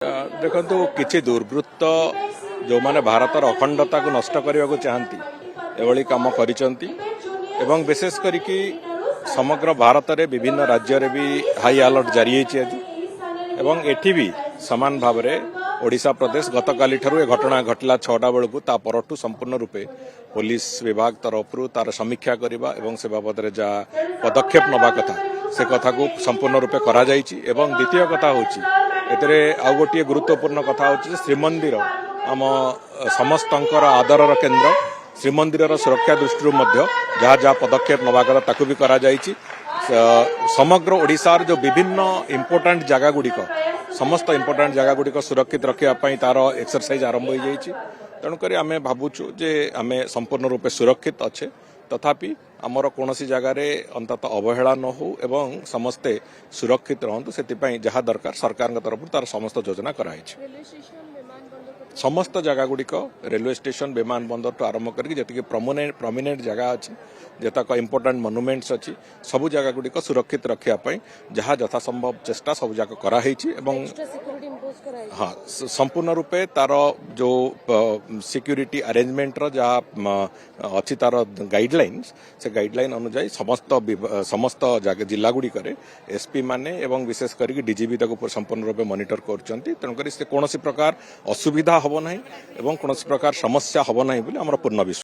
ଦେଖନ୍ତୁ କିଛି ଦୁର୍ବୃତ୍ତ ଯେଉଁମାନେ ଭାରତର ଅଖଣ୍ଡତାକୁ ନଷ୍ଟ କରିବାକୁ ଚାହାନ୍ତି ଏଭଳି କାମ କରିଛନ୍ତି ଏବଂ ବିଶେଷ କରିକି ସମଗ୍ର ଭାରତରେ ବିଭିନ୍ନ ରାଜ୍ୟରେ ବି ହାଇ ଆଲର୍ଟ ଜାରି ହୋଇଛି ଆଜି ଏବଂ ଏଠି ବି ସମାନ ଭାବରେ ଓଡ଼ିଶା ପ୍ରଦେଶ ଗତକାଲିଠାରୁ ଏ ଘଟଣା ଘଟିଲା 6ଟା ବେଳକୁ ତା ପରଠୁ ସମ୍ପୂର୍ଣ୍ଣ ରୂପେ ପୋଲିସ ବିଭାଗ ତରଫରୁ ତାର ସମୀକ୍ଷା କରିବା ଏବଂ ସେ ବାବଦରେ ଯାହା ପଦକ୍ଷେପ ନେବା କଥା ସେ କଥାକୁ ସମ୍ପୂର୍ଣ୍ଣ ରୂପେ କରାଯାଇଛି ଏବଂ ଦ୍ୱିତୀୟ କଥା ହେଉଛି ଏଥିରେ ଆଉ ଗୋଟିଏ ଗୁରୁତ୍ୱପୂର୍ଣ୍ଣ କଥା ହେଉଛି ଯେ ଶ୍ରୀମନ୍ଦିର ଆମ ସମସ୍ତଙ୍କର ଆଦରର କେନ୍ଦ୍ର ଶ୍ରୀମନ୍ଦିରର ସୁରକ୍ଷା ଦୃଷ୍ଟିରୁ ମଧ୍ୟ ଯାହା ଯାହା ପଦକ୍ଷେପ ନେବା କଥା ତାକୁ ବି କରାଯାଇଛି ସମଗ୍ର ଓଡ଼ିଶାର ଯେଉଁ ବିଭିନ୍ନ ଇମ୍ପୋର୍ଟାଣ୍ଟ ଜାଗାଗୁଡ଼ିକ ସମସ୍ତ ଇମ୍ପୋର୍ଟାଣ୍ଟ ଜାଗାଗୁଡ଼ିକ ସୁରକ୍ଷିତ ରଖିବା ପାଇଁ ତାର ଏକ୍ସରସାଇଜ ଆରମ୍ଭ ହୋଇଯାଇଛି ତେଣୁକରି ଆମେ ଭାବୁଛୁ ଯେ ଆମେ ସମ୍ପୂର୍ଣ୍ଣ ରୂପେ ସୁରକ୍ଷିତ ଅଛେ ତଥାପି ଆମର କୌଣସି ଜାଗାରେ ଅନ୍ତତଃ ଅବହେଳା ନ ହେଉ ଏବଂ ସମସ୍ତେ ସୁରକ୍ଷିତ ରୁହନ୍ତୁ ସେଥିପାଇଁ ଯାହା ଦରକାର ସରକାରଙ୍କ ତରଫରୁ ତାର ସମସ୍ତ ଯୋଜନା କରାଯାଇଛି ସମସ୍ତ ଜାଗାଗୁଡ଼ିକ ରେଲୱେ ଷ୍ଟେସନ ବିମାନ ବନ୍ଦରଠୁ ଆରମ୍ଭ କରିକି ଯେତିକି ପ୍ରମିନେଣ୍ଟ ଜାଗା ଅଛି ଯେତକ ଇମ୍ପୋର୍ଟାଣ୍ଟ ମନୁମେଣ୍ଟସ୍ ଅଛି ସବୁ ଜାଗାଗୁଡ଼ିକ ସୁରକ୍ଷିତ ରଖିବା ପାଇଁ ଯାହା ଯଥାସମ୍ଭବ ଚେଷ୍ଟା ସବୁ ଯାକ କରାହେଇଛି ଏବଂ ହଁ ସମ୍ପୂର୍ଣ୍ଣ ରୂପେ ତାର ଯେଉଁ ସିକ୍ୟୁରିଟି ଆରେଞ୍ଜମେଣ୍ଟର ଯାହା ଅଛି ତାର ଗାଇଡଲାଇନ୍ସ ସେ ଗାଇଡଲାଇନ୍ ଅନୁଯାୟୀ ସମସ୍ତ ଜିଲ୍ଲାଗୁଡ଼ିକରେ ଏସ୍ପି ମାନେ ଏବଂ ବିଶେଷ କରିକି ଡିଜିପି ତାକୁ ସମ୍ପୂର୍ଣ୍ଣ ରୂପେ ମନିଟର କରୁଛନ୍ତି ତେଣୁକରି ସେ କୌଣସି ପ୍ରକାର ଅସୁବିଧା ହେବ ନାହିଁ ଏବଂ କୌଣସି ପ୍ରକାର ସମସ୍ୟା ହେବ ନାହିଁ ବୋଲି ଆମର ପୂର୍ଣ୍ଣ ବିଶ୍ୱାସ